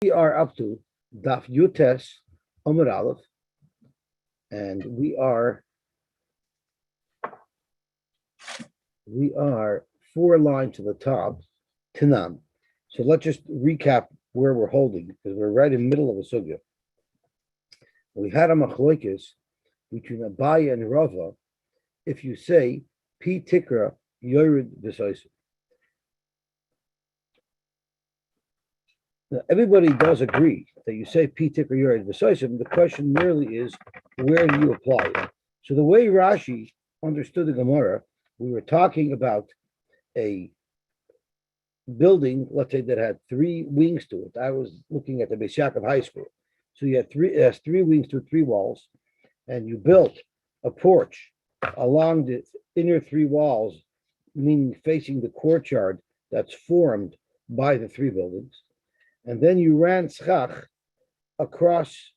We are up to Daf Yutes Amud Aleph, and we are 4 lines to the top, Tanam. So let's just recap where we're holding because we're right in the middle of a sugya. We had a machloikis between Abaya and Rava. If you say P Tikra Yored V'Saisim. Now, everybody does agree that you say P Tikra Yored V'Saisim. The question merely is, where do you apply it? So the way Rashi understood the Gemara, we were talking about a building, let's say, that had 3 wings to it. I was looking at the Beis Yaakov High School. So you had three wings to 3 walls, and you built a porch along the inner 3 walls, meaning facing the courtyard that's formed by the 3 buildings. And then you ran schach across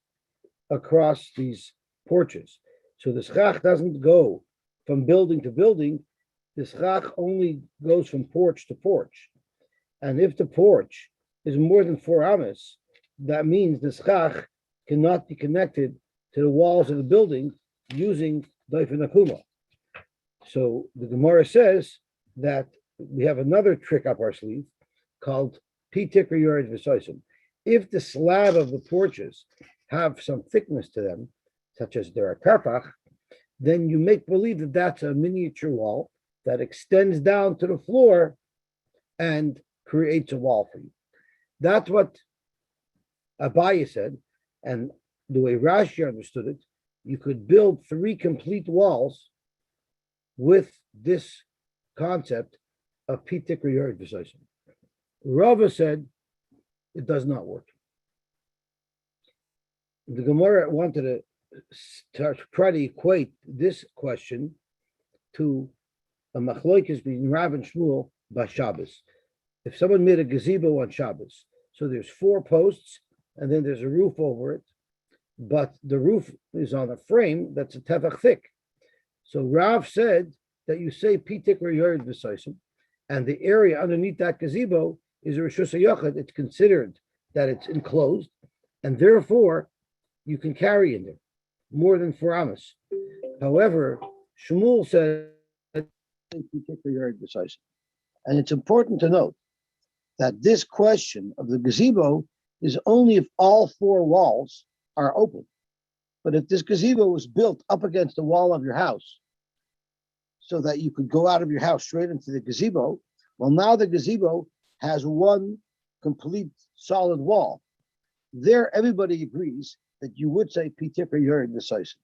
these porches. So the schach doesn't go from building to building. The schach only goes from porch to porch. And if the porch is more than 4 amas, that means the schach cannot be connected to the walls of the building using daifin akuma. So the Gemara says that we have another trick up our sleeve called P Tikra Yored V'Saisim. If the slab of the porches have some thickness to them, such as they're a karpach, then you make believe that that's a miniature wall that extends down to the floor and creates a wall for you. That's what Abaye said, and the way Rashi understood it, you could build 3 complete walls with this concept of P Tikra Yored V'Saisim. Rava said it does not work. The Gemara wanted to try to equate this question to a machloikis between Rav and Shmuel by Shabbos. If someone made a gazebo on Shabbos, so there's 4 posts and then there's a roof over it, but the roof is on a frame that's a tefach thick. So Rav said that you say P Tikra Yored V'Saisim, and the area underneath that gazebo is a Rishus HaYachid. It's considered that it's enclosed, and therefore you can carry in there more than 4 amas. However, Shmuel said, and it's important to note that this question of the gazebo is only if all 4 walls are open. But if this gazebo was built up against the wall of your house so that you could go out of your house straight into the gazebo, well, now the gazebo has 1 complete solid wall. There, everybody agrees that you would say P Tikra Yored V'Saisim.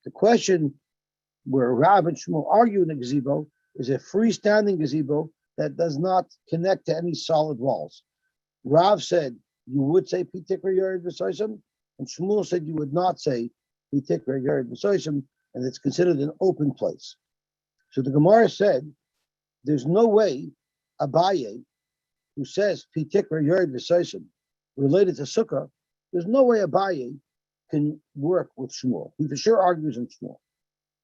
The question where Rav and Shmuel argue in the gazebo is a freestanding gazebo that does not connect to any solid walls. Rav said you would say P Tikra Yored V'Saisim, and Shmuel said you would not say P Tikra Yored V'Saisim, and it's considered an open place. So the Gemara said there's no way Abaye, who says P Tikra Yored V'Saisim, related to Sukka, there's no way Abaye can work with Shmuel. He for sure argues in Shmuel.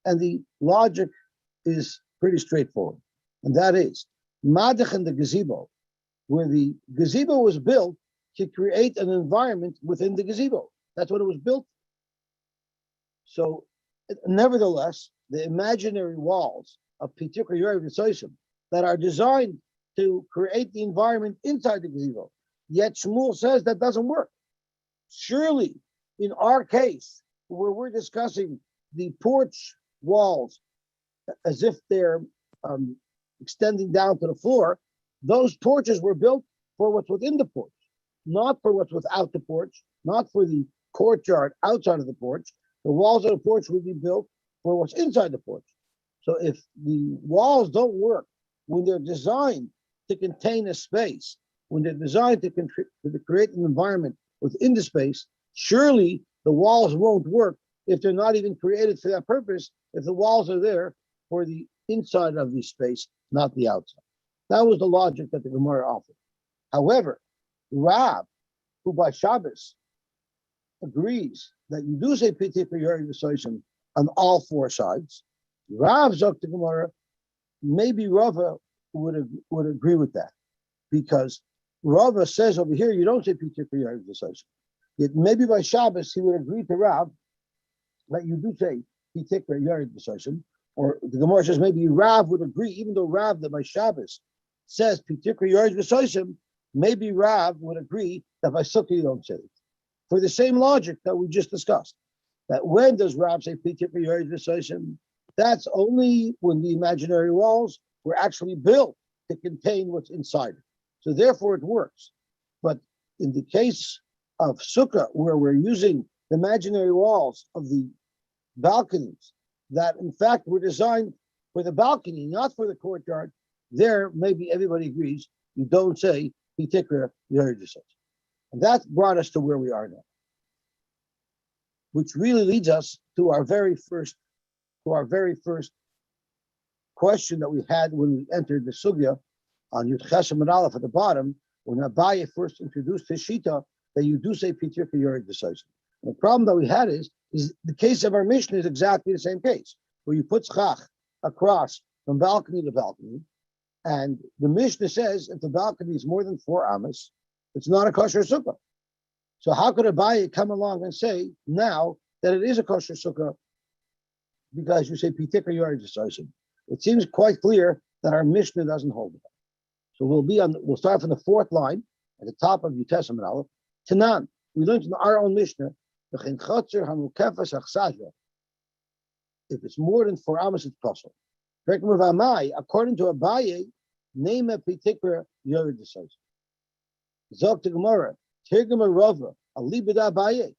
And the logic is pretty straightforward. And that is, Madach in the gazebo, where the gazebo was built to create an environment within the gazebo. That's what it was built. So, nevertheless, the imaginary walls of P Tikra Yored V'Saisim that are designed to create the environment inside the gazebo. Yet Shmuel says that doesn't work. Surely, in our case, where we're discussing the porch walls as if they're extending down to the floor, those porches were built for what's within the porch, not for what's without the porch, not for the courtyard outside of the porch. The walls of the porch would be built for what's inside the porch. So if the walls don't work when they're designed to contain a space, when they're designed to create an environment within the space, surely the walls won't work if they're not even created for that purpose, if the walls are there for the inside of the space, not the outside. That was the logic that the Gemara offered. However, Rav, who by Shabbos agrees that you do say P Tikra Yored V'Saisim on all 4 sides, Rav Zok the Gemara, maybe Rava would agree with that, because Rava says over here, you don't say Pitikra Yered V'Sosim. Yet maybe by Shabbos he would agree to Rav that you do say Pitikra Yered V'Sosim. Or the Gemara says maybe Rav would agree, even though Rav that by Shabbos says Pitikra Yered V'Sosim, maybe Rav would agree that by Sukkah you don't say it. For the same logic that we just discussed. That when does Rav say Pitikra Yered V'Sosim? That's only when the imaginary walls were actually built to contain what's inside it. So therefore it works. But in the case of Sukkah, where we're using the imaginary walls of the balconies that in fact were designed for the balcony, not for the courtyard, there maybe everybody agrees you don't say Pitikra Yered V'Sosim. And that brought us to where we are now. Which really leads us to our very first question that we had when we entered the sugya on Yud Chesed and Aleph at the bottom, when Abaye first introduced his shita, that you do say Pitikra Yered V'Sosim. The problem that we had is the case of our Mishnah is exactly the same case, where you put schach across from balcony to balcony, and the Mishnah says if the balcony is more than 4 amas, it's not a kosher sukkah. So how could Abaye come along and say now that it is a kosher sukkah because you say Pitikra Yered V'Sosim? It seems quite clear that our Mishnah doesn't hold it. So we'll start from the 4th line at the top of Yud Chesed and Aleph. Tanan, we learned in our own Mishnah, if it's more than 4 amas, it's possible. According to Abaye, name a Pitikra Yered V'Sosim. Zok to Gemara, Tirgama Rava, Alibida Abaye.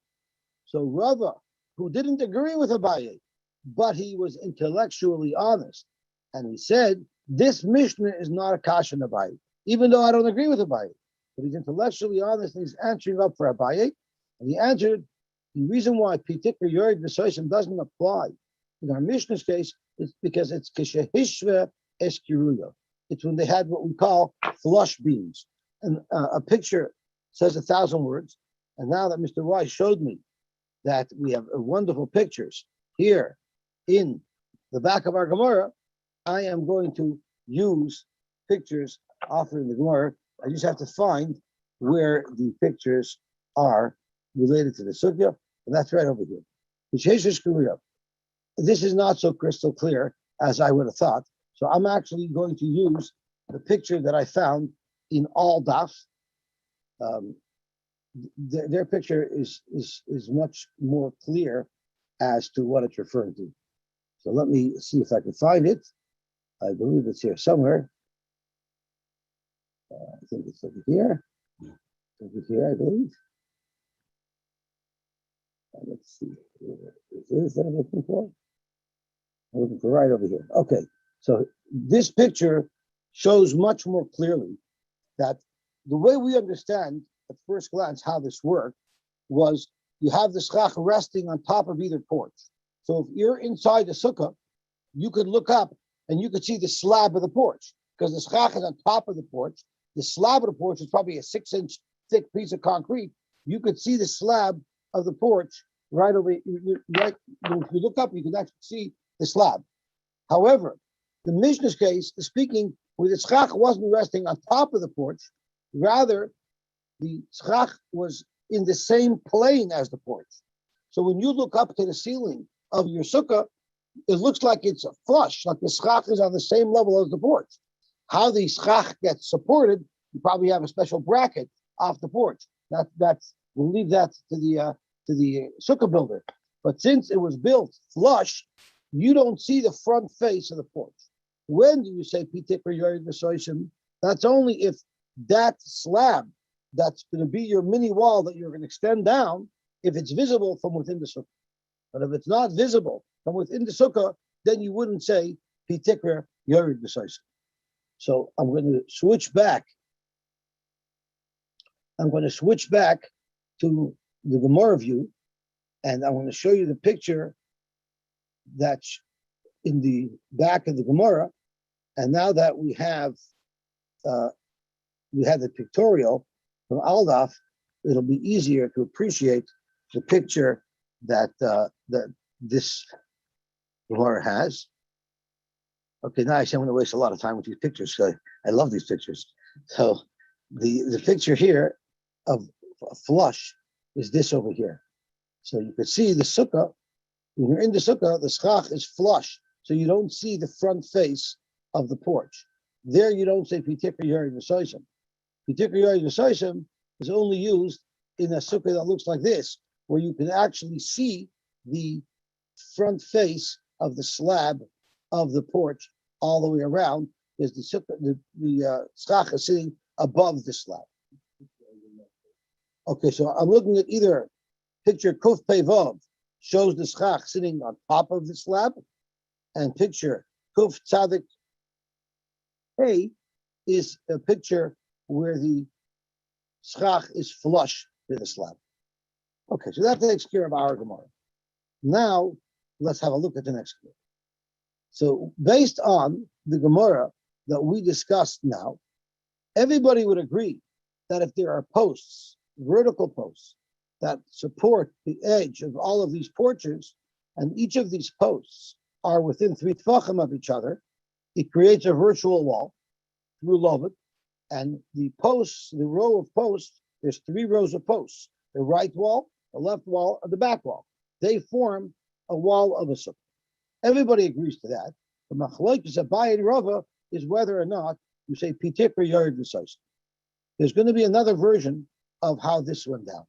So Rava, who didn't agree with Abaye, but he was intellectually honest, and he said, this Mishnah is not a kasha in Abaye, even though I don't agree with Abaye. But he's intellectually honest, and he's answering up for Abaye. And he answered, the reason why Pitikra Yered V'Sosim doesn't apply in our Mishnah's case is because it's Kishahishva Eskiruya. It's when they had what we call flush beams. And a picture says 1,000 words. And now that Mr. Weiss showed me that we have wonderful pictures here in the back of our Gemara, I am going to use pictures offered in the Gemara. I just have to find where the pictures are related to the Sukya, and that's right over here. This is not so crystal clear as I would have thought, so I'm actually going to use the picture that I found in all daf. Their picture is much more clear as to what it's referring to. So let me see if I can find it. I believe it's here somewhere. I think it's over here. Over here, I believe. Let's see. Is this that I'm looking for? I'm looking for right over here. Okay. So this picture shows much more clearly that the way we understand at first glance how this worked was you have the schach resting on top of either porch. So if you're inside the sukkah, you could look up and you could see the slab of the porch because the schach is on top of the porch. The slab of the porch is probably a 6-inch thick piece of concrete. You could see the slab of the porch right over. Right, if you look up, you can actually see the slab. However, the Mishnah's case is speaking where the schach wasn't resting on top of the porch, rather the schach was in the same plane as the porch. So when you look up to the ceiling of your sukkah, it looks like it's flush, like the schach is on the same level as the porch. How the schach gets supported, you probably have a special bracket off the porch. We'll leave that to the sukkah builder. But since it was built flush, you don't see the front face of the porch. When do you say Pitikra Yered V'Sosim? That's only if that slab that's going to be your mini wall that you're going to extend down, if it's visible from within the sukkah. But if it's not visible from within the sukkah, then you wouldn't say Pitikra Yered V'Sosim. So I'm going to switch back. I'm going to switch back to the Gemara view, and I want to show you the picture that's in the back of the Gemara. And now that we have the pictorial from Aldaf, it'll be easier to appreciate the picture that this Gemara has. Okay, now I say I'm going to waste a lot of time with these pictures. So I love these pictures. So The picture here of a flush is this over here. So you could see the sukkah. When you're in the sukkah, the schach is flush, so you don't see the front face of the porch. There you don't say pitikra yari v'soisim. Pitikra yari v'soisim is only used in a sukkah that looks like this, where you can actually see the front face of the slab of the porch all the way around, because the sukkah, the schach is sitting above the slab. Okay, so I'm looking at either picture Kuf Pevov shows the schach sitting on top of the slab, and picture Kuf Tzadik Hey is a picture where the schach is flush to the slab. Okay, so that takes care of our Gemara. Now, let's have a look at the next one. So, based on the Gemara that we discussed now, everybody would agree that if there are posts, vertical posts, that support the edge of all of these porches, and each of these posts are within 3 tefachim of each other, it creates a virtual wall through Lovet, and the posts, the row of posts, there's 3 rows of posts, the right wall, the left wall, and the back wall. They form a wall of a sukkah. Everybody agrees to that. The machlokes Abaye and Rava is whether or not you say pitikra yard v'sois. There's going to be another version of how this went down.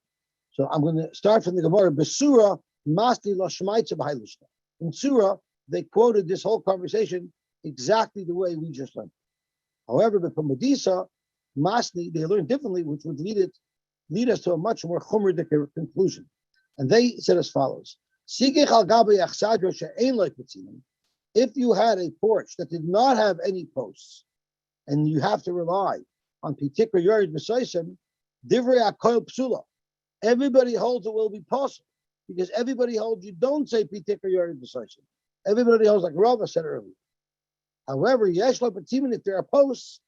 So I'm going to start from the Gemara. Besura masti lo shmaitza b'hailishna. In Surah, they quoted this whole conversation exactly the way we just learned. However, the Pamadisa, Masni, they learned differently, which would lead us to a much more chumridic conclusion. And they said as follows: if you had a porch that did not have any posts, and you have to rely on pitikra yored b'soisim, divrei akoil psula. Everybody holds it will be possible, because everybody holds you don't say pitikra yored b'soisim. Everybody holds, like Rava said earlier. However, yesh lo patimin, if there are posts,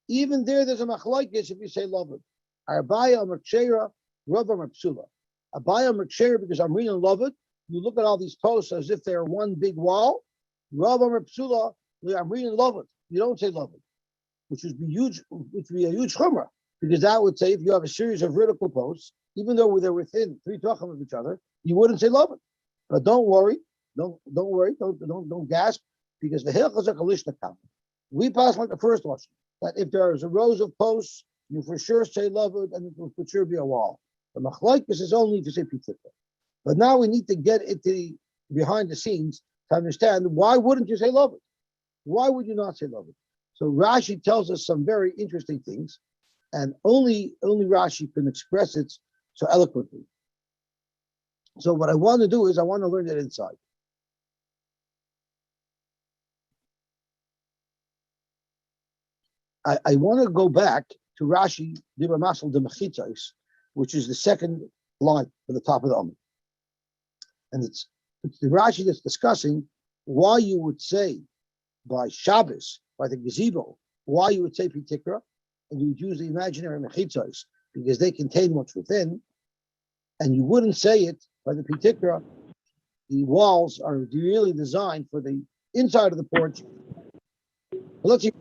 even there's a machlokes if you say loved. Arbaya Merkshera, Rava Merpsula. Abaya Merkshera, because I'm reading loved, you look at all these posts as if they're one big wall. Rava Merpsula, I'm reading loved. You don't say loved, which would be huge, which would be a huge chumrah, because that would say if you have a series of vertical posts, even though they're within 3 tefachim of each other, you wouldn't say loved. But don't worry, don't worry, don't gasp, because the hilchos are kalishna kam. We pass like the first one, that if there's a rows of posts, you for sure say loved, and it will for sure be a wall. The machlokes is only to say pitikra. But now we need to get into behind the scenes to understand why wouldn't you say loved? Why would you not say loved? So Rashi tells us some very interesting things, and only Rashi can express it so eloquently. So what I want to do is I want to learn it inside. I want to go back to Rashi, Dibra Masal de Mechitzos, which is the second line from the top of the Omen. And it's the Rashi that's discussing why you would say by Shabbos, by the gazebo, why you would say pitikra, and you would use the imaginary mechitzos, because they contain what's within, and you wouldn't say it by the pitikra. The walls are really designed for the inside of the porch. Let's see.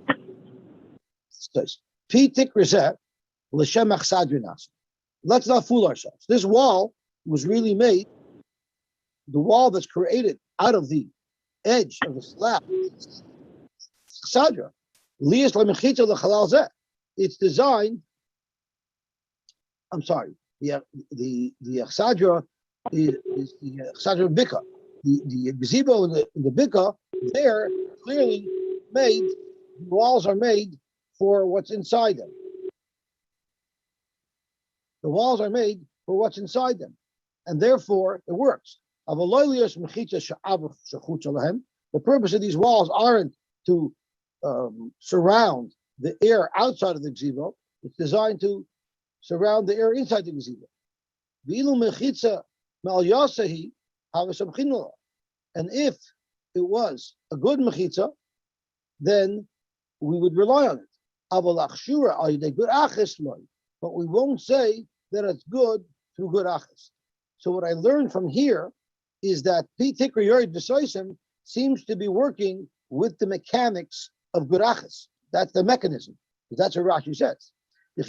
Let's not fool ourselves. This wall was really made, the wall that's created out of the edge of the slab. It's designed. I'm sorry. The chsadra is the chsadra bika. The gazebo in the bika, they're clearly made. The walls are made for what's inside them. The walls are made for what's inside them, and therefore it works. The purpose of these walls aren't to surround the air outside of the gazebo. It's designed to surround the air inside the gazebo. And if it was a good mechitza, then we would rely on it. But we won't say that it's good through good achas. So what I learned from here is that pitikra yored v'soisim seems to be working with the mechanics of good achas. That's the mechanism. That's what Rashi says. When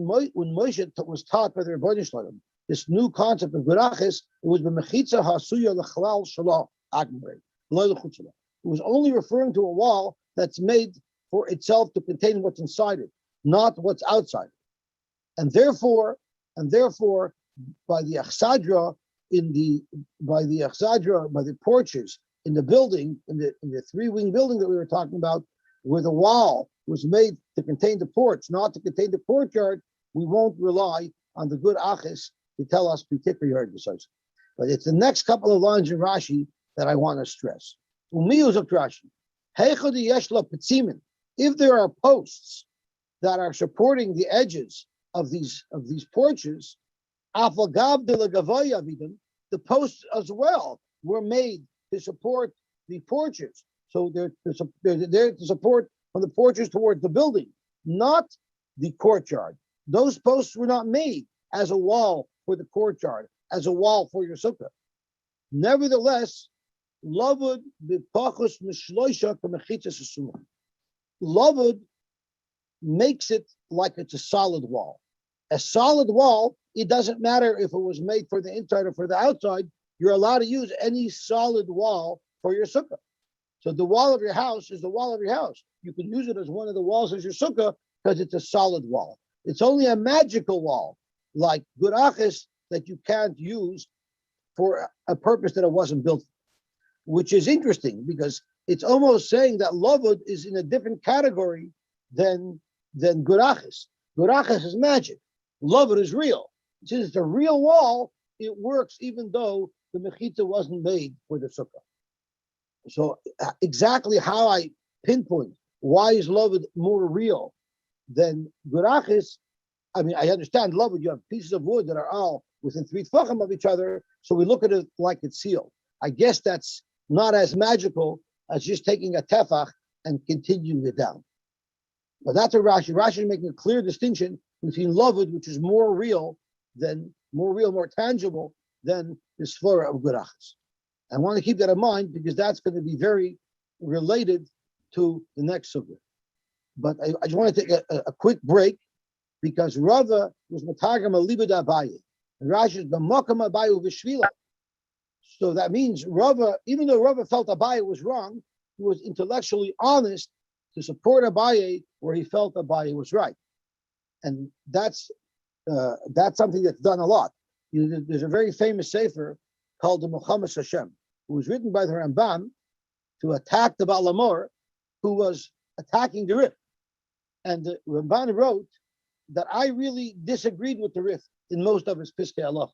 Moshe was taught by the Rebbeinu Shalom this new concept of Gurachis, it was b'mechitza hasuya lechalal shalom agmrei, lo l'chutz shalom. It was only referring to a wall that's made for itself to contain what's inside it, not what's outside. And therefore, by the achsadra by the porches in the building, in the three-wing building that we were talking about, where the wall was made to contain the porch, not to contain the courtyard, we won't rely on the good achis to tell us particular yard besides. But it's the next couple of lines in Rashi that I want to stress. Rashi. If there are posts that are supporting the edges of these porches, the posts as well were made to support the porches. So they're there to support from the porches towards the building, not the courtyard. Those posts were not made as a wall for the courtyard, as a wall for your sukkah. Nevertheless, Lavud makes it like it's a solid wall. A solid wall, it doesn't matter if it was made for the inside or for the outside, you're allowed to use any solid wall for your sukkah. So the wall of your house is the wall of your house. You can use it as one of the walls as your sukkah because it's a solid wall. It's only a magical wall, like gurachis, that you can't use for a purpose that it wasn't built for, which is interesting because it's almost saying that lavud is in a different category than gurachis. Gurachis is magic. Lavud is real. Since it's a real wall, it works even though the mechitza wasn't made for the sukkah. So exactly how I pinpoint why is lavud more real than gurachis, I mean, I understand lavud, you have pieces of wood that are all within 3 tefachim of each other, so we look at it like it's sealed. I guess that's not as magical as just taking a tefach and continuing it down. But that's what Rashi is making a clear distinction between lavud, which is more real, more tangible than the svara of gurachis. I want to keep that in mind because that's going to be very related to the next subject. But I just want to take a quick break because Rava was matagam alibud Abaye, and Rashi is b'makam Abaye v'shvila. So that means Rava, even though Rava felt Abaye was wrong, he was intellectually honest to support Abaye where he felt Abaye was right, and that's something that's done a lot. There's a very famous sefer called the Muhammad Hashem, who was written by the Rambam to attack the Baal Amor, who was attacking the Rif. And the Ramban wrote that I really disagreed with the Rif in most of his Piskei Halacha.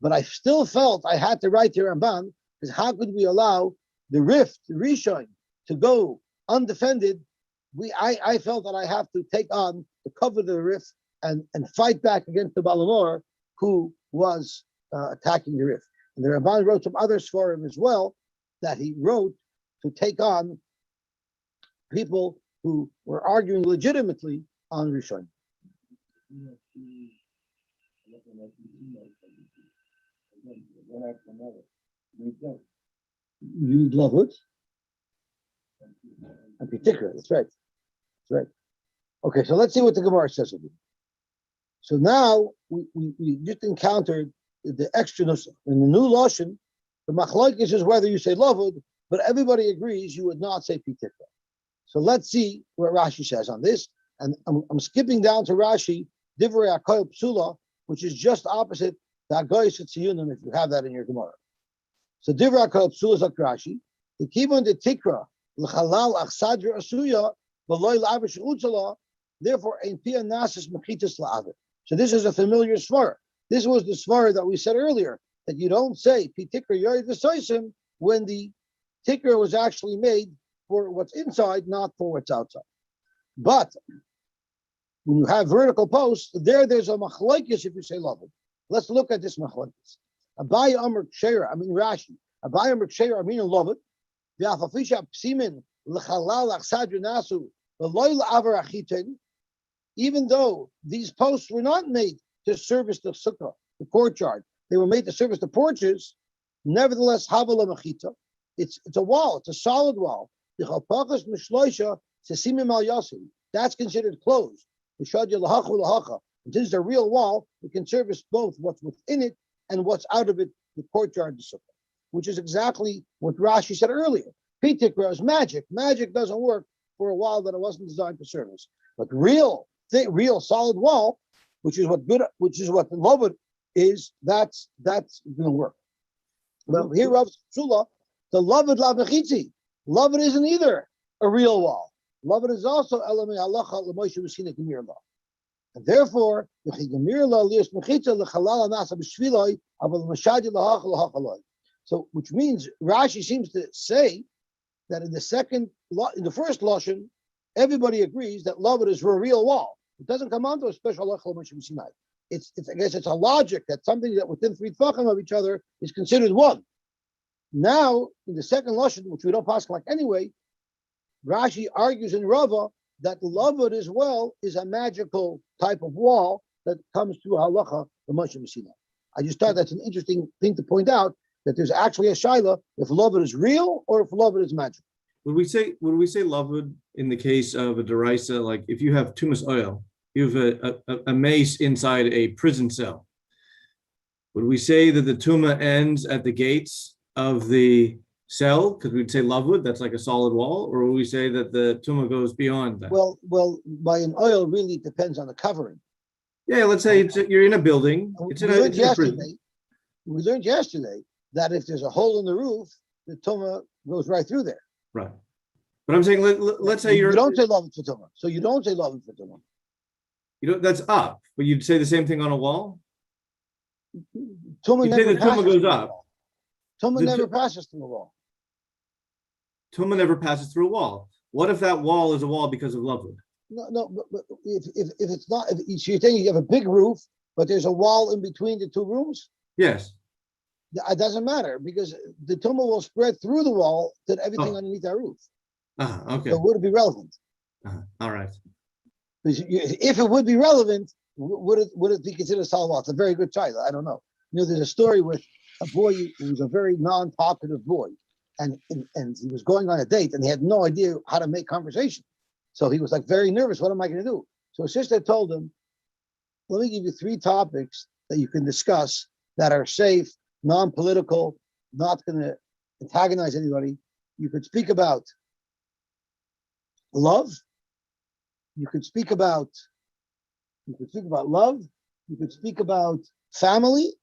But I still felt I had to write to Ramban, because how could we allow the Rif, the Rishon, to go undefended? I felt that I have to take on the cover of the Rif and fight back against the Baal Amor, who was attacking the Rif. And the Ramban wrote some other svarim as well that he wrote to take on people who were arguing legitimately on Rishon. You love it? And particular, that's right. That's right. Okay, so let's see what the Gemara says of it. So now we just encountered the extra nusach. In the new Lashon, the machlokes is whether you say lavud, but everybody agrees you would not say pitikra. So let's see what Rashi says on this. And I'm skipping down to Rashi, Divrei HaKol Psula, which is just opposite the Hagoyis Tziyunim, if you have that in your Gemara. So Divrei HaKol Psula is like Rashi. The kibun de tikra l'chalal achsadra asuya v'loy la'avish utzala. Therefore, ein pia nasis mechitas la'avir. So this is a familiar svara. This was the svara that we said earlier, that you don't say pitikra yoy v'soisim when the tikra was actually made for what's inside, not for what's outside. But when you have vertical posts, there's a machlokes if you say lavud. Let's look at this machlokes. Abaye Amr Ksheira, I mean Rashi. Abaye Amr Ksheira, I mean lavud. V'afafisha psimin l'chalal achsadra nasu v'loy la'avar achiten. Even though these posts were not made to service the sukkah, the courtyard, they were made to service the porches. Nevertheless, havala machita. It's a wall. It's a solid wall. Sesimim al Yosy. That's considered closed. And since it's a real wall, it can service both what's within it and what's out of it, the courtyard, the sukkah, which is exactly what Rashi said earlier. Pitikra is magic. Magic doesn't work for a wall that it wasn't designed for service. But real solid wall, which is what the Lovud is, that's going to work. But here, Rav Shula, the Lovud Lavachitzi. Lovud isn't either a real wall. Lovud is also Elamei Halacha L'Moshe Messina Gemir Law. And therefore, so, which means Rashi seems to say that in the first lashon, everybody agrees that Lovud is for a real wall. It doesn't come onto a special halacha Moshe Sinai. It's I guess it's a logic that something that within 3 tefachim of each other is considered one. Now, in the second lashon, which we don't pass like anyway, Rashi argues in Rava that Lovud as well is a magical type of wall that comes through halacha the Moshe Sinai. I just thought that's an interesting thing to point out, that there's actually a shaila if Lovud is real or if Lovud is magical. Would we say Lovud in the case of a deraisa, like if you have tumas oil, you have a mace inside a prison cell? Would we say that the tuma ends at the gates of the cell because we'd say Lovud, that's like a solid wall, or would we say that the tuma goes beyond that? Well, by an oil really depends on the covering. Yeah, let's say you're in a building. We learned yesterday that if there's a hole in the roof, the tuma goes right through there. Right. But I'm saying, let's say you don't say Lovud for tuma. So you don't say Lovud for tuma. That's up, but you'd say the same thing on a wall? Tuma never goes up. Tuma never passes through a wall. Tuma never passes through a wall. What if that wall is a wall because of Lovud? No, but if it's not, if you're saying you have a big roof, but there's a wall in between the two rooms? Yes. It doesn't matter because the tuma will spread through the wall to everything underneath that roof. Okay. So would it be relevant? All right. If it would be relevant, would it be considered a solid wall? It's a very good child. I don't know. There's a story with a boy who was a very non-talkative boy, and he was going on a date, and he had no idea how to make conversation. So he was like very nervous. What am I going to do? So his sister told him, "Let me give you 3 topics that you can discuss that are safe, non-political, not going to antagonize anybody. You could speak about love. You could speak about love. You could speak about family,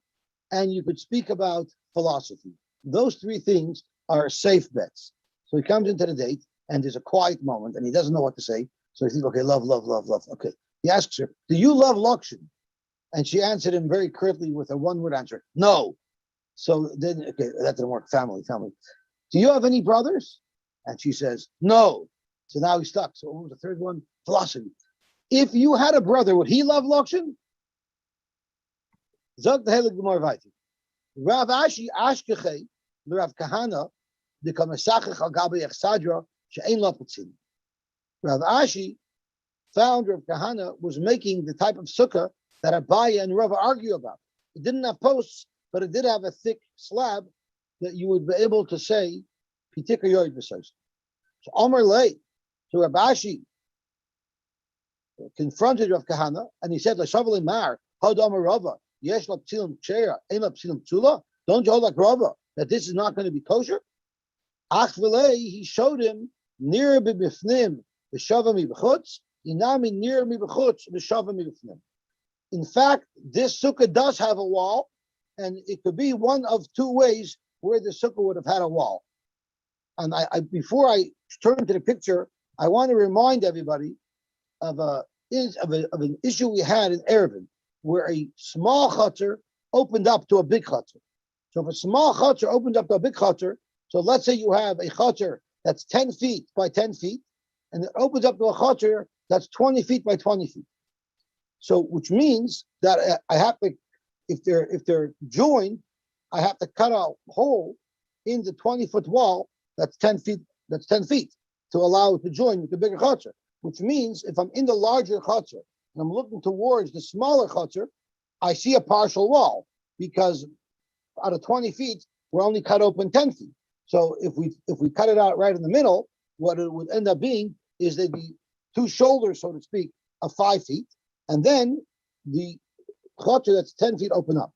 and you could speak about philosophy. Those 3 things are safe bets." So he comes into the date, and there's a quiet moment, and he doesn't know what to say. So he thinks, okay, love. Okay. He asks her, "Do you love Lakshan?" And she answered him very curtly with a 1-word answer, "No." So then, okay, that didn't work. Family. "Do you have any brothers?" And she says, "No." So now he's stuck. So what was the 3rd one? Philosophy. "If you had a brother, would he love Lakshan?" Zog the Helig Gemara Vaiti. Rav Ashi Ashkechei, Rav Kahana, the Kamasachach al Gabi Echsadra, She'ein Laputzin. Rav Ashi found Rav Kahana was making the type of sukkah that Abaye and Rav argue about. It didn't have posts, but it did have a thick slab that you would be able to say, Pitika Yoid B'Sais. So Omer Lei, so Rav Ashi confronted Rav Kahana, and he said, "L'shavali Mar, Hod Omer Rava, Yesh Lapsilim Cheira, Ein Lapsilim Tula. Don't you hold like Rava that this is not going to be kosher?" Ach v'lei, he showed him near b'bifnim v'shava mib'chutz, inami near mib'chutz v'shava mib'fnim. In fact, this sukkah does have a wall, and it could be one of 2 ways where the sukkah would have had a wall. And before I turn to the picture, I want to remind everybody of an issue we had in Erevin, where a small chutzner opened up to a big chutzner. So if a small chutzner opened up to a big chutzner, so let's say you have a chutzner that's 10 feet by 10 feet, and it opens up to a chutzner that's 20 feet by 20 feet. So which means that I have to, if they're joined, I have to cut a hole in the 20-foot wall that's 10 feet to allow it to join with the bigger chutzner. Which means if I'm in the larger chutzner and I'm looking towards the smaller chutzner, I see a partial wall because out of 20 feet, we're only cut open 10 feet. So if we cut it out right in the middle, what it would end up being is that the two shoulders, so to speak, of 5 feet, and then the chutzner that's 10 feet open up.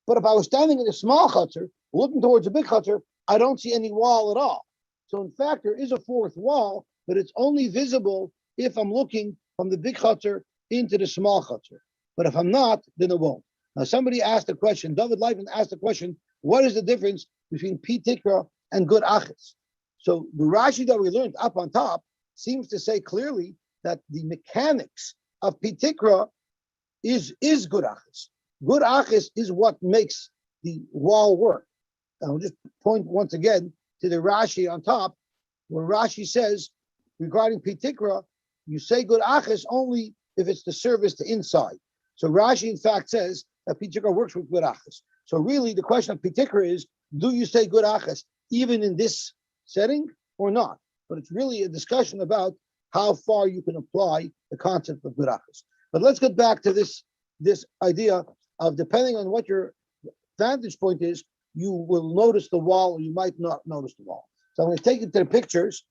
But if I was standing in a small chutzner, looking towards a big chutzner, I don't see any wall at all. So in fact, there is a fourth wall, but it's only visible if I'm looking from the big chutzner into the small chutzner. But if I'm not, then it won't. Now somebody asked a question, David Leifman asked the question, what is the difference between Pi Tikra and good achis? So the Rashi that we learned up on top seems to say clearly that the mechanics of Pi Tikra is good achis. Good achis is what makes the wall work. And I'll just point once again to the Rashi on top, where Rashi says, regarding Pi Tikra, you say good achis only if it's the service to inside. So Rashi, in fact, says that Pi Tikra works with good achis. So really, the question of Pi Tikra is, do you say good achis even in this setting or not? But it's really a discussion about how far you can apply the concept of good achis. But let's get back to this idea of, depending on what your vantage point is, you will notice the wall or you might not notice the wall. So I'm going to take you to the pictures.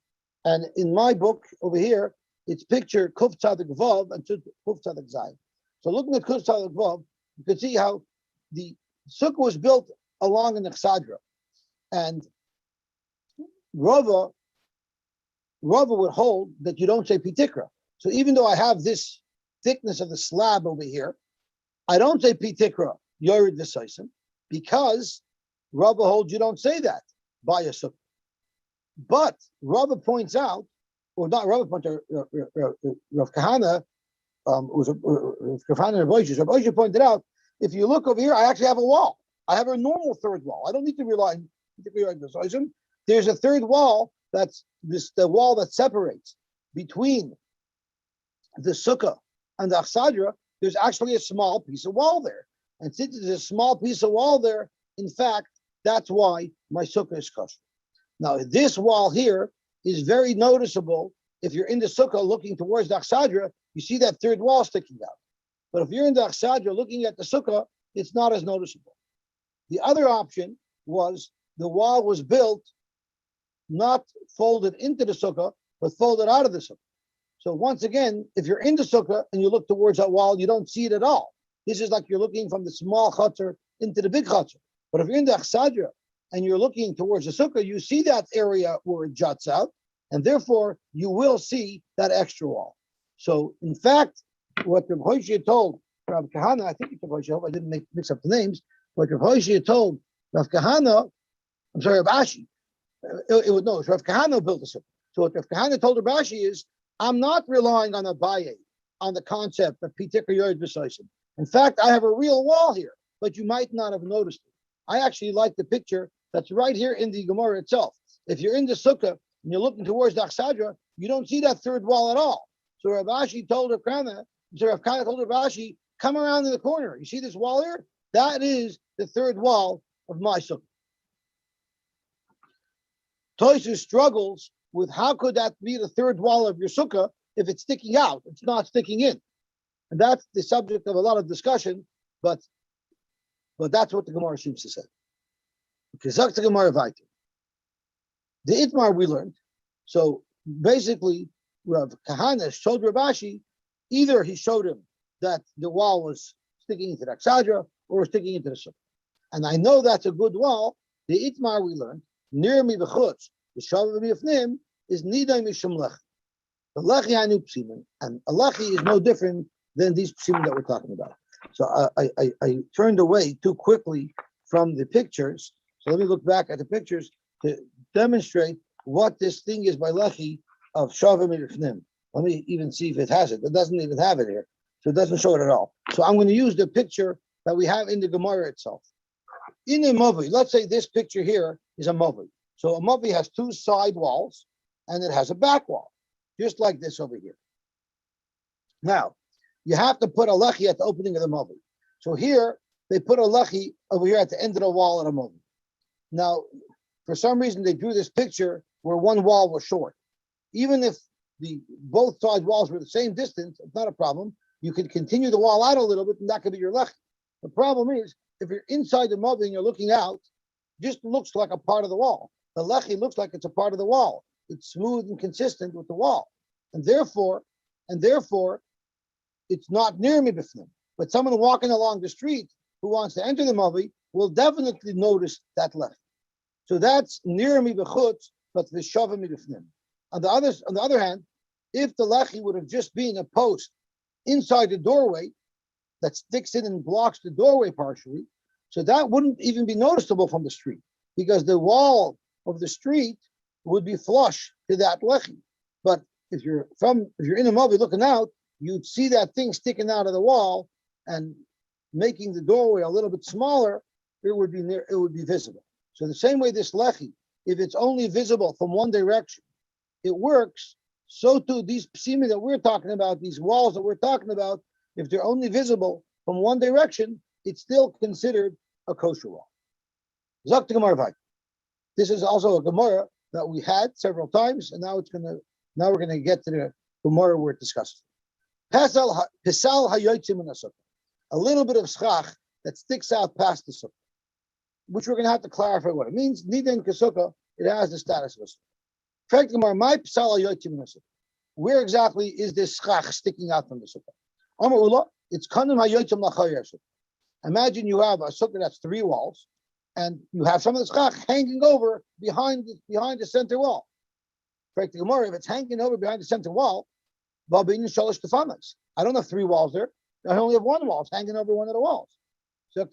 And in my book over here, it's picture Kuf Tzadik Vav and Kuf Tzadik Zayin. So looking at Kuf Tzadik Vav, you can see how the sukkah was built along an Echsadra. And Rava would hold that you don't say Pi Tikra. So even though I have this thickness of the slab over here, I don't say Pi Tikra, Yored V'Saisim, because Rava holds you don't say that by a sukkah. But Rava points out, or not Rava points out, Rav Kahana, was Rav Kahana Rav Yosy pointed out, if you look over here, I actually have a wall. I have a normal third wall. I don't need to rely on Pi. There's a third wall, that's the wall that separates between the sukkah and the Achsadra. There's actually a small piece of wall there. And since there's a small piece of wall there, in fact, that's why my sukkah is kosher. Now, this wall here is very noticeable. If you're in the sukkah looking towards the Achsadra, you see that third wall sticking out. But if you're in the Achsadra looking at the sukkah, it's not as noticeable. The other option was the wall was built not folded into the sukkah, but folded out of the sukkah. So once again, if you're in the sukkah and you look towards that wall, you don't see it at all. This is like you're looking from the small chutzner into the big chutzner. But if you're in the Achsadra and you're looking towards the sukkah, you see that area where it juts out, and therefore you will see that extra wall. So in fact, what Rav Yosy told Rav Kahana, I think it's Rav Yosy, I didn't mix up the names, but Rav Yosy told Rav Kahana, I'm sorry, Rav Ashi, Rav Kahana built the sukkah. So what Rav Kahana told Rav Ashi is, I'm not relying on Abaye, on the concept of Pi Tikra Yored V'Saisim. In fact, I have a real wall here, but you might not have noticed it. I actually like the picture that's right here in the Gemara itself. If you're in the sukkah and you're looking towards the Achsadra, you don't see that third wall at all. So Rav Ashi told Rav Kahana told Rav Ashi, come around in the corner. You see this wall here? That is the third wall of my sukkah. Tosfos struggles with how could that be the third wall of your sukkah if it's sticking out, it's not sticking in. And that's the subject of a lot of discussion, but that's what the Gemara seems to say. Okay, Zak the Gemara weiter. The Itmar we learned. So basically, Rav Kahana showed Rav Ashi, either he showed him that the wall was sticking into the Achsadra or sticking into the sukkah. And I know that's a good wall. The Itmar we learned, near me b'chutz, the Shavu b'yifnim, is Nidai Mishum Lechi. The Lechi Hanu Psimin, and a Lechi is no different than these Psimin that we're talking about. So I turned away too quickly from the pictures. So let me look back at the pictures to demonstrate what this thing is by Lechi of Shavu b'yifnim. Let me even see if it has it. It doesn't even have it here. So it doesn't show it at all. So I'm going to use the picture that we have in the Gemara itself. In a Mavi, let's say this picture here is a Mavi. So a Mavi has two side walls and it has a back wall, just like this over here. Now, you have to put a Lechi at the opening of the Mavi. So here, they put a Lechi over here at the end of the wall at a Mavi. Now, for some reason, they drew this picture where one wall was short. Even if both side walls were the same distance, it's not a problem. You could continue the wall out a little bit, and that could be your Lechi. The problem is, if you're inside the Mavi and you're looking out, it just looks like a part of the wall. The Lechi looks like it's a part of the wall. It's smooth and consistent with the wall. and therefore, and therefore, it's not near me b'fnim. But someone walking along the street who wants to enter the mavi will definitely notice that lechi. So that's near me b'chutz, but v'shavim me b'fnim. On the other hand, if the lechi would have just been a post inside the doorway that sticks in and blocks the doorway partially, so that wouldn't even be noticeable from the street because the wall of the street would be flush to that lechi. But if you're in a mavi looking out, you'd see that thing sticking out of the wall and making the doorway a little bit smaller. It would be visible. So the same way this lechi, if it's only visible from one direction, it works. So too these psimi that we're talking about, these walls that we're talking about, if they're only visible from one direction, it's still considered a kosher wall. Zok to Gemara. This is also a Gemara that we had several times, and now we're gonna get to the Gemara where it discusses. Pisal hayotzim in the sukkah. A little bit of schach that sticks out past the sukkah, which we're gonna have to clarify what it means. Niden kesukah, it has the status of a sukkah. Fact Gemara, my pisal hayotzim in the sukkah. Where exactly is this schach sticking out from the sukkah? Amar Ula, it's kanim hayotzim lachayir sukkah. Imagine you have a sukkah that's 3 walls, and you have some of the schach hanging over behind the center wall. Fact Gemara, if it's hanging over behind the center wall, I don't have 3 walls there. I only have 1 wall. It's hanging over one of the walls. So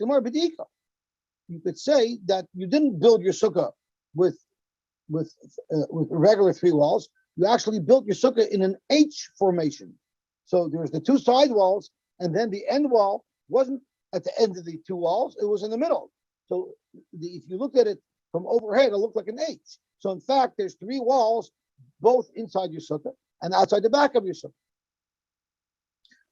you could say that you didn't build your sukkah with regular 3 walls. You actually built your sukkah in an H formation. So there's the 2 side walls, and then the end wall wasn't at the end of the 2 walls. It was in the middle. So if you look at it from overhead, it looked like an H. So in fact, there's 3 walls, both inside your sukkah and outside the back of your sukkah.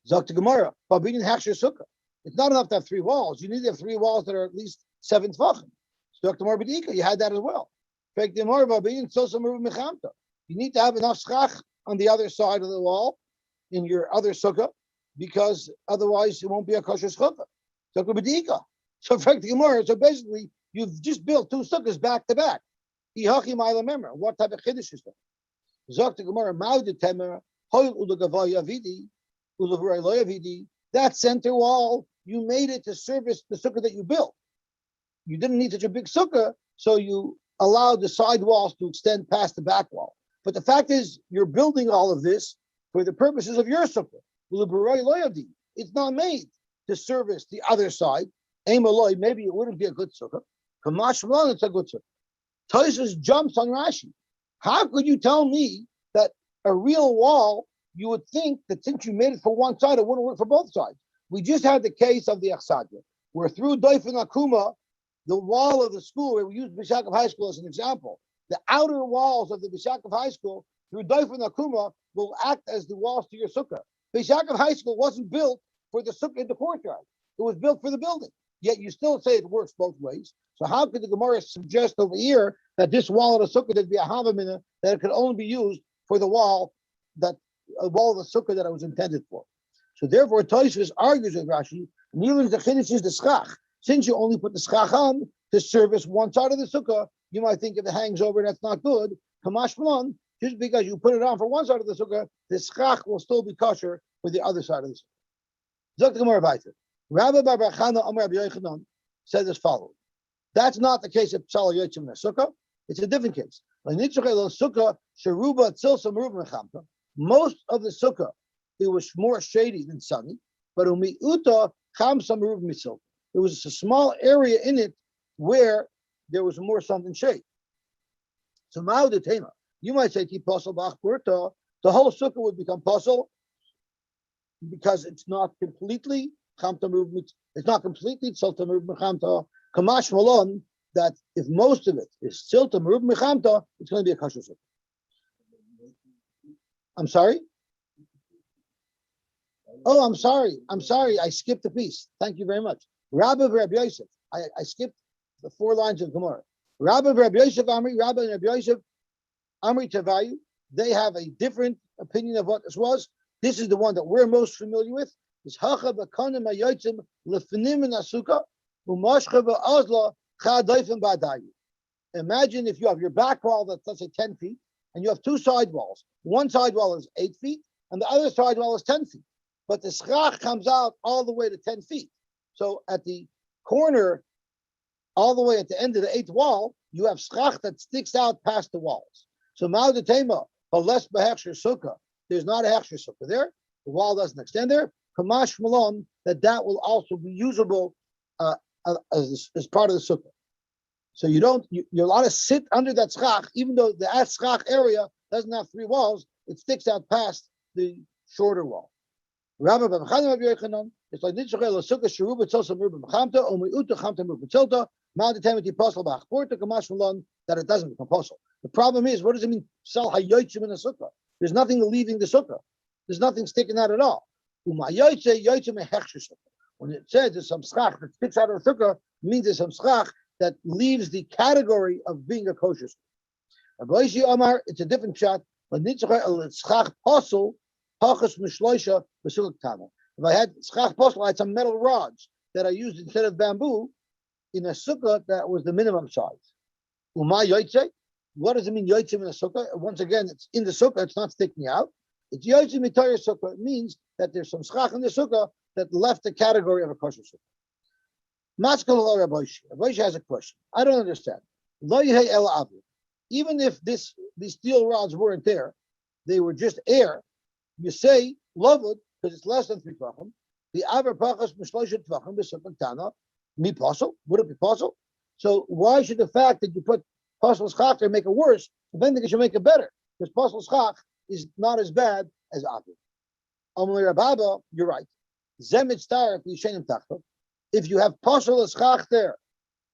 Zok to Gemara, sukkah. It's not enough to have 3 walls. You need to have 3 walls that are at least 7 tefachim. Zok to Gemara, you had that as well. You need to have enough schach on the other side of the wall in your other sukkah, because otherwise it won't be a kosher sukkah. So basically, you've just built 2 sukkahs back to back. What type of chiddush is that? That center wall, you made it to service the sukkah that you built. You didn't need such a big sukkah, so you allowed the side walls to extend past the back wall. But the fact is, you're building all of this for the purposes of your sukkah. It's not made to service the other side. Maybe it wouldn't be a good sukkah. It's a good sukkah. Tosfos jumps on Rashi. How could you tell me that a real wall, you would think that since you made it for one side, it wouldn't work for both sides? We just had the case of the Achsadya, where through Doifin Akuma, the wall of the school, where we used Bishakov High School as an example, the outer walls of the Bishakov High School, through Doifin Akuma, will act as the walls to your sukkah. Bishakov High School wasn't built for the sukkah in the courtyard. It was built for the building. Yet you still say it works both ways. So how could the Gemara suggest over here that this wall of the sukkah would be a havamina, that it could only be used for the wall of the sukkah that it was intended for? So therefore, Tosfos argues with Rashi, kneeling the chiddush is the schach. Since you only put the schach on to service one side of the sukkah, you might think if it hangs over, that's not good. Kamash Malon, just because you put it on for one side of the sukkah, the schach will still be kosher for the other side of the sukkah. Zok the Gemara weiter. Rabbi Bar Chana Amar Rabbi Yochanan said as follows. That's not the case of Psal Yotzim in the sukkah. It's a different case. Most of the sukkah, it was more shady than sunny, but there was a small area in it where there was more sun than shade. So you might say the whole sukkah would become puzzle because it's not completely Kamash Malon, that if most of it is Silta Merub Mechamta, it's going to be a kosher sukkah. I'm sorry? Oh, I'm sorry. I skipped a piece. Thank you very much. Rabbi Rabbi Yosef. I skipped the 4 lines of Gemara. Rabbi Rabbi Yosef Amri, Rabbi and Rabbi Yosef Amri Tavayu. They have a different opinion of what this was. This is the one that we're most familiar with. Is Hacha B'Kanim Hayotzim Lefinim in Asukah. Imagine if you have your back wall that's, let's say, 10 feet, and you have two side walls. One side wall is 8 feet, and the other side wall is 10 feet. But the schach comes out all the way to 10 feet. So at the corner, all the way at the end of the 8th wall, you have schach that sticks out past the walls. So ma'od tema, but less behechsher sukkah. There's not a hechsher sukkah there. The wall doesn't extend there. Kamash malon, that will also be usable as part of the sukkah. So you're allowed to sit under that schach, even though the schach area doesn't have 3 walls, it sticks out past the shorter wall. Rabbi B'Chanan Rabbi Yochanan, it's like Nitzchel Sukkah Sheruba Tzolsa Meruba Mechamta, or Meuta Chamta Meruba Tzolta, Ma'ad Temeti Posel B'Achporta Kamash Malon, that it doesn't become posel. The problem is, what does it mean? Sal Hayotzim in a sukkah. There's nothing leaving the sukkah. There's nothing sticking out at all. When it says there's some schach that sticks out of the sukkah, it means there's some schach that leaves the category of being a kosher sukkah. Rabbi Yosy Omar, it's a different shot. If I had schach posel, I had some metal rods that I used instead of bamboo in a sukkah that was the minimum size. What does it mean, yotzim in a sukkah? Once again, it's in the sukkah, it's not sticking out. It's yotzim mitayr sukkah. It means that there's some schach in the sukkah that left the category of a kosher sukkah. Maskal Rabbi Yosy has a question. I don't understand. Even if these steel rods weren't there, they were just air. You say lovud because it's less than 3 tvachim. The aver pachas mishloisha tvachim b'sukkah tana mi posel. Would it be posel? So why should the fact that you put posel schach there make it worse? If anything, it should make it better because posel schach is not as bad as aver. Amalei Rababa, you're right. Zemit star yishenim tachta. If you have posel schach there,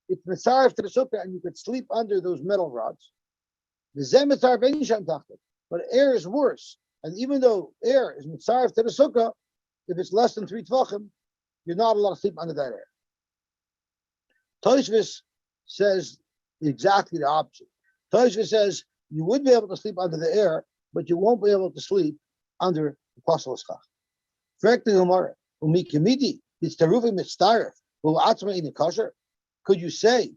it's mitzaref to the sukkah, and you could sleep under those metal rods. The zemit star yishenim tachta. But air is worse. And even though air is mitzaref to the sukkah, if it's less than 3 tvachim, you're not allowed to sleep under that air. Tosfos says exactly the opposite. Tosfos says you would be able to sleep under the air, but you won't be able to sleep under the posel schach. Could you say,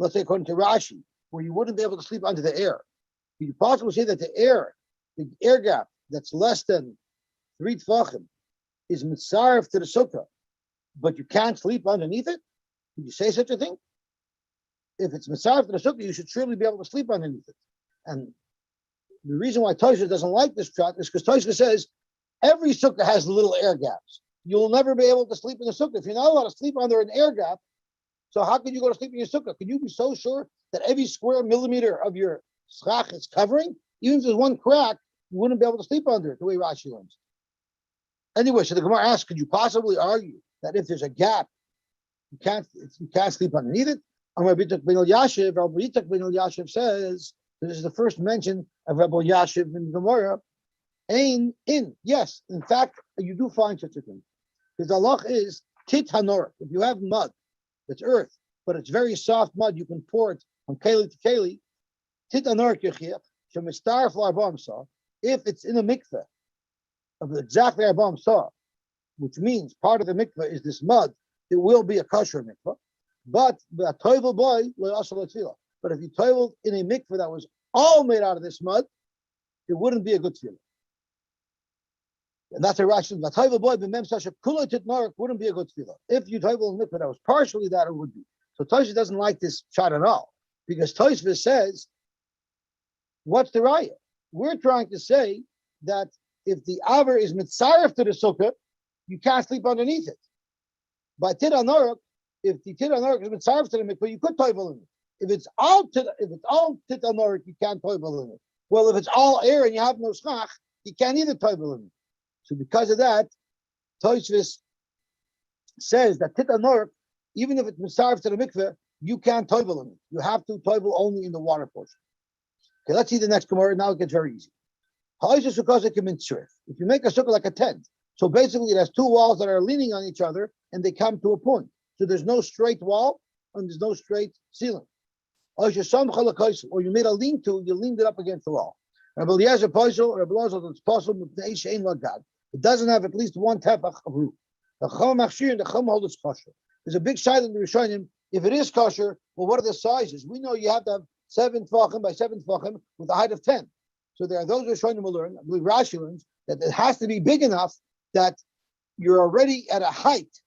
let's say according to Rashi, where you wouldn't be able to sleep under the air? Could you possibly say that the air gap that's less than 3 tvachim is mitzaref to the sukkah, but you can't sleep underneath it? Could you say such a thing? If it's mitzaref to the sukkah, you should surely be able to sleep underneath it. And the reason why Tosfos doesn't like this shot is because Tosfos says every sukkah has little air gaps. You'll never be able to sleep in the sukkah. If you're not allowed to sleep under an air gap, so how can you go to sleep in your sukkah? Can you be so sure that every square millimeter of your schach is covering? Even if there's one crack, you wouldn't be able to sleep under it, the way Rashi learns. Anyway, so the Gemara asks, could you possibly argue that if there's a gap, you can't sleep underneath it? And Rabbi Yitzchak ben Elyashiv says, this is the first mention of Rabbi Elyashiv in the Gemara. Yes, in fact, you do find such a thing. Because the halach is tit hanor. If you have mud, it's earth, but it's very soft mud, you can pour it from keli to keli. Tit hanor kichiach, shemistar flarbam saw. If it's in a mikveh of exactly arbam saw, which means part of the mikveh is this mud, it will be a kosher mikveh. But the toivel boy But if you toiveled in a mikveh that was all made out of this mud, it wouldn't be a good tefillah. And that's a Rashi. The toivel boy b'mem sasha kulot titmarek wouldn't be a good tefillah. If you toivel in mikveh that was partially that, it would be. So Tosfos doesn't like this shot at all because Tosfos says, what's the raya? We're trying to say that if the aver is mitzaref to the sukkah, you can't sleep underneath it. By tit anorok, if the tit anorok is mitzaref to the mikveh, you could toivel in it. If it's all tit anorok, you can't toivel in it. Well, if it's all air and you have no schach, you can't either toivel in it. So because of that, Tosfos says that tit anorok, even if it's mitzaref to the mikveh, you can't toivel in it. You have to toivel only in the water portion. Okay, let's see the next Gemara. Now it gets very easy. If you make a sukkah like a tent, so basically it has 2 walls that are leaning on each other and they come to a point. So there's no straight wall and there's no straight ceiling. Or you made a lean-to, you leaned it up against the wall. It doesn't have at least 1 tefach of roof. The chum hold is kosher. There's a big side in the Rishonim. If it is kosher, well, what are the sizes? We know you have to have 7 tefachim by 7 tefachim with a height of 10. So there are those who are showing them will learn, I believe Rashi learns, that it has to be big enough that you're already at a height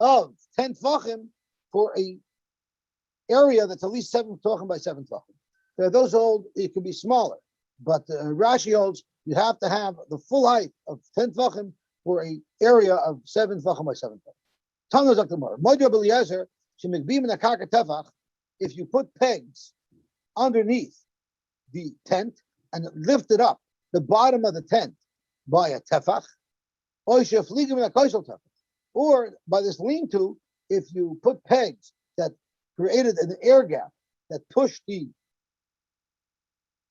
of 10 tefachim for a area that's at least 7 tefachim by 7 tefachim. There are those who hold it could be smaller, but Rashi holds you have to have the full height of 10 tefachim for a area of 7 tefachim by 7 tefachim. If you put pegs underneath the tent and lift it up the bottom of the tent by a tefach, or by this lean-to, if you put pegs that created an air gap that pushed the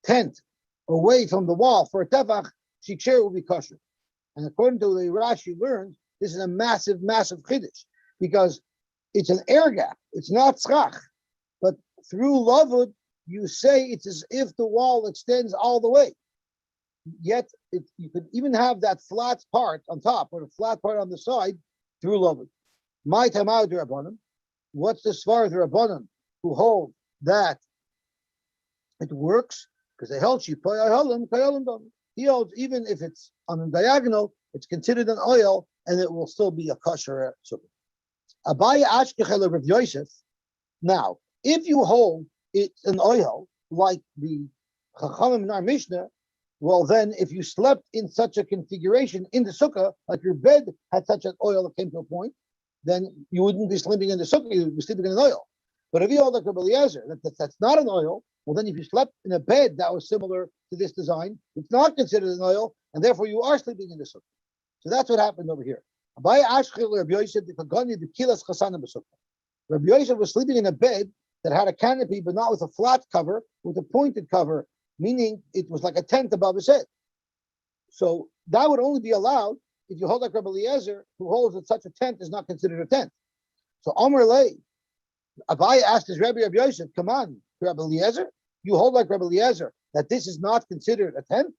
tent away from the wall for a tefach, shikshir will be kosher. And according to the Rashi learns, this is a massive, massive chiddush, because it's an air gap. It's not tzrach. But through lavud, you say it's as if the wall extends all the way. Yet, you could even have that flat part on top or the flat part on the side through lavud. My tamar d'Rabbanan. What's the svar of the Rabbanan who hold that it works? Because they held he holds even if it's on a diagonal, it's considered an oil and it will still be a kosher sukkah. Abaya ashkechel Rav Yosef. Now, if you hold it's an oil like the Chachamim in our Mishnah, well then, if you slept in such a configuration in the sukkah, like your bed had such an oil that came to a point, then you wouldn't be sleeping in the sukkah, you would be sleeping in an oil. But if you hold like Rabbi Eliezer, that's not an oil, well then if you slept in a bed that was similar to this design, it's not considered an oil, and therefore you are sleeping in the sukkah. So that's what happened over here. Rabbi Yosef was sleeping in a bed that had a canopy, but not with a flat cover, with a pointed cover, meaning it was like a tent above his head. So that would only be allowed if you hold like Rabbi Eliezer, who holds that such a tent is not considered a tent. So Omer Lei, Abaye asked his Rabbi Yosef, come on, Rabbi Eliezer, you hold like Rabbi Eliezer that this is not considered a tent?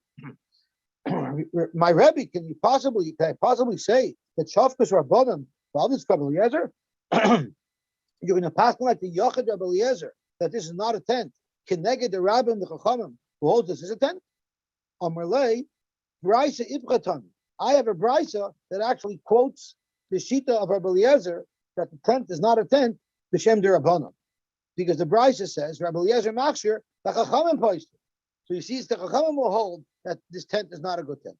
My Rebbe, can I possibly say that Shafkas Rabbanim, Rabbi Eliezer, you're going to pass like the Yochid Rabbi Eliezer that this is not a tent? Keneged the Rabbim, the Chachamim, who holds this is a tent? Amar Lei, Brisa Ibchatan. I have a brisa that actually quotes the shita of Rabbi Eliezer that the tent is not a tent, b'shem d'Rabbanan, because the brisa says Rabbi Eliezer machshir the Chachamim poisted. So you see, the Chachamim will hold that this tent is not a good tent.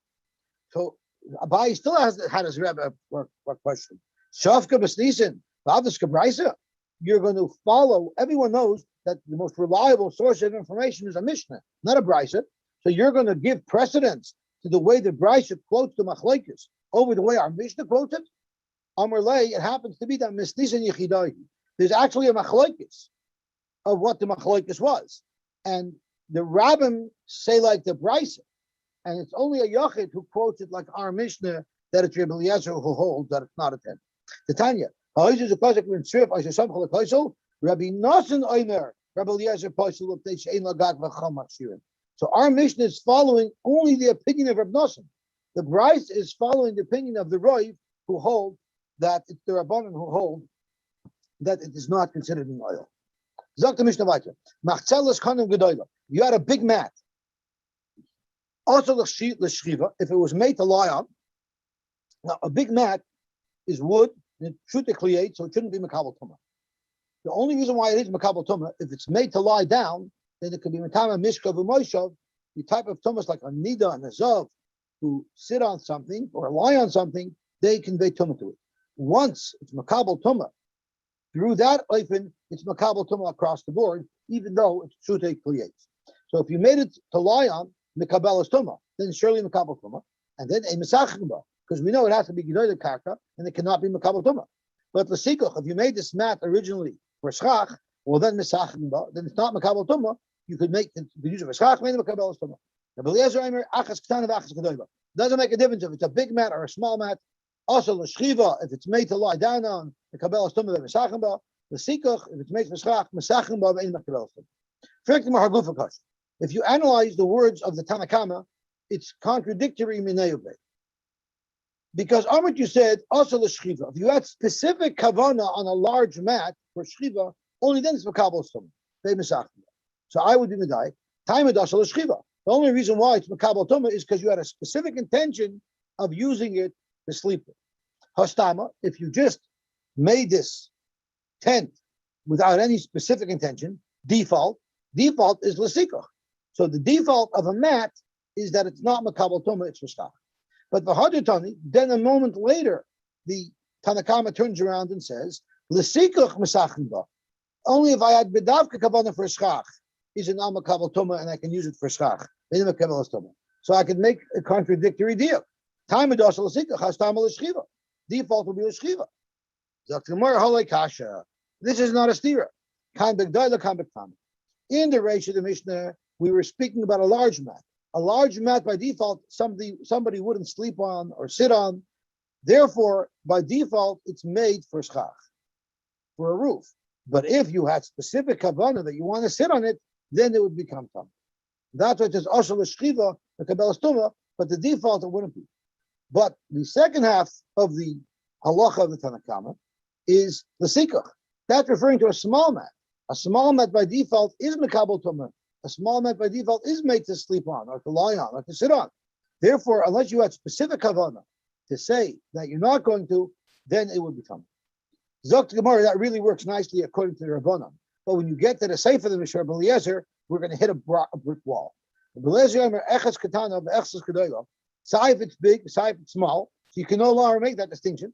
So Abai still had his Rebbe question. Shafka b'snisin v'avdska brisa. You're going to follow. Everyone knows that the most reliable source of information is a Mishnah, not a brisa. So you're going to give precedence to the way the Brisa quotes the Machlokes over the way our Mishnah quotes it. Amar Lei, it happens to be that Misnisan Yechidahi. There's actually a Machlokes of what the Machlokes was. And the Rabbim say like the Brisa, and it's only a Yachid who quotes it like our Mishnah, that it's Rabbi Eliezer who holds that it's not a tent. The Tanya, Rabbi Nasan Omer, Rabbi Eliezer Posel of Shein Lagak V'Cham Machshirim. So our Mishnah is following only the opinion of Reb Nosson. The Bryce is following the opinion of the Roiv, who hold that it's the Rabbanan who hold that it is not considered an oil. Zok the Mishnah weiter. Machzelas kanim gedoyla. You had a big mat. Also l'shchiva, if it was made to lie on. Now a big mat is wood and it should decliate, so it shouldn't be makabel tumah. The only reason why it is makabel tumah, if it's made to lie down, then it could be Matama Mishkav Umoishav, the type of Tumas like a Nida and a Zav, who sit on something or lie on something, they convey Tumah to it. Once it's Makabal Tumah, through that oifen, it's Makabal Tumah across the board, even though it's Shute creates. So if you made it to lie on, Mikabel is Tumah, then surely Makabal Tumah, and then a Mesachimba, because we know it has to be Gedoy Karka, and it cannot be Makabal Tumah. But the Sikuch, if you made this mat originally for Schach, well then Mesachimba, then it's not Makabal Tumah. You could make the use of a schach, made of a kabbalah tumah. Rabbi Eliezer Aimer achas k'tanav achas gedoyla. Doesn't make a difference if it's a big mat or a small mat. Also l'shchiva, if it's made to lie down on, the kabbalah tumah v'mesachimba. The sikuch, if it's made for schach, mesachimba v'ein makabbalah tumah. If you analyze the words of the Tanakama, it's contradictory minayube. Because Amrit, you said also l'shchiva. If you had specific kavana on a large mat for shchiva, only then it's makabbalah tumah. So So I would be medai. Time adasal shchiva. The only reason why it's makabel tuma is because you had a specific intention of using it to sleep with. Hastama, if you just made this tent without any specific intention, default is l'sikoch. So the default of a mat is that it's not makabel tuma, it's rishkach. But the hadutani, then a moment later, the Tanakama turns around and says, l'sikoch mesachin ba. Only if I had bedavka kavana for shchach is an makabel tuma, and I can use it for shchach. So I can make a contradictory deal. Time adasal l'sikoch hastama l'shchiva. Default will be l'shchiva. This is not a stira. In the ratio of the Mishnah, we were speaking about a large mat. A large mat by default, somebody wouldn't sleep on or sit on. Therefore, by default, it's made for schach, for a roof. But if you had specific kavanah that you want to sit on it, then it would become tam. That's why it says ashal l'shchiva, the kabbalah stuma, but the default it wouldn't be. But the second half of the halacha of the Tanakama is the sikach. That's referring to a small mat. A small mat by default is mekabel tumah. A small mat by default is made to sleep on, or to lie on, or to sit on. Therefore, unless you had specific kavanah to say that you're not going to, then it would become. Zok Gemara, that really works nicely according to the Rabbanan. But when you get to the Sefer of the Mishra Eliezer, we're going to hit a brick wall. Saif it's big, saif it's small, so you can no longer make that distinction.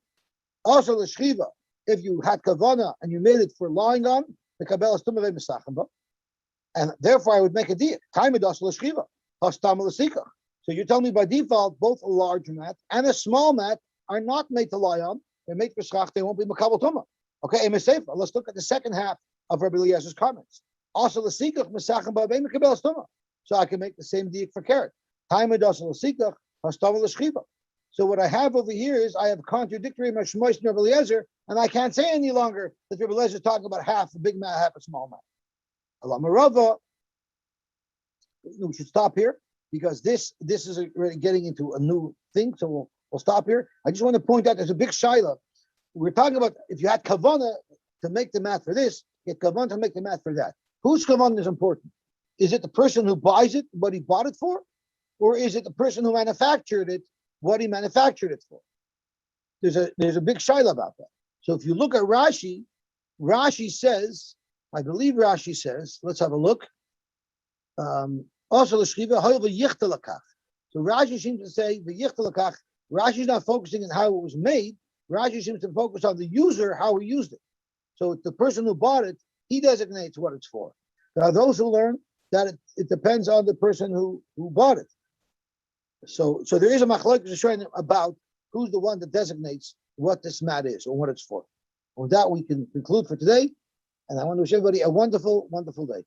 Also, the shchiva, if you had kavana and you made it for lying on, the kabbalah is tumah v'mesachim, and therefore I would make a deal. Time adas l'shchiva, hastam l'sikach. So you tell me by default, both a large mat and a small mat are not made to lie on. They're made for shchach. They won't be makabel tumah. Okay, let's look at the second half of Rabbi Eliezer's comments. Also, l'sikach mesachim ba'vei mekabel tumah. So I can make the same deal for carrot. Time adas l'sikach, hastam l'shchiva. So what I have over here is I have contradictory mashmois in Rabbi Eliezer, and I can't say any longer that Rabbi Eliezer is talking about half a big mat, half a small mat. Alam Rava, we should stop here because this is really getting into a new thing. So we'll stop here. I just want to point out there's a big shaila. We're talking about if you had kavana to make the mat for this, you had kavana to make the mat for that. Whose kavana is important? Is it the person who buys it, what he bought it for, or is it the person who manufactured it, what he manufactured it for? There's a big shaila about that. So if you look at Rashi, Rashi says, I believe Rashi says, let's have a look. Also, so Rashi seems to say the yichtalakach. Rashi is not focusing on how it was made. Rashi seems to focus on the user, how he used it. So the person who bought it, he designates what it's for. There are those who learn that it depends on the person who bought it. So there is a machlokes about who's the one that designates what this mat is or what it's for. And with that, we can conclude for today. And I want to wish everybody a wonderful, wonderful day.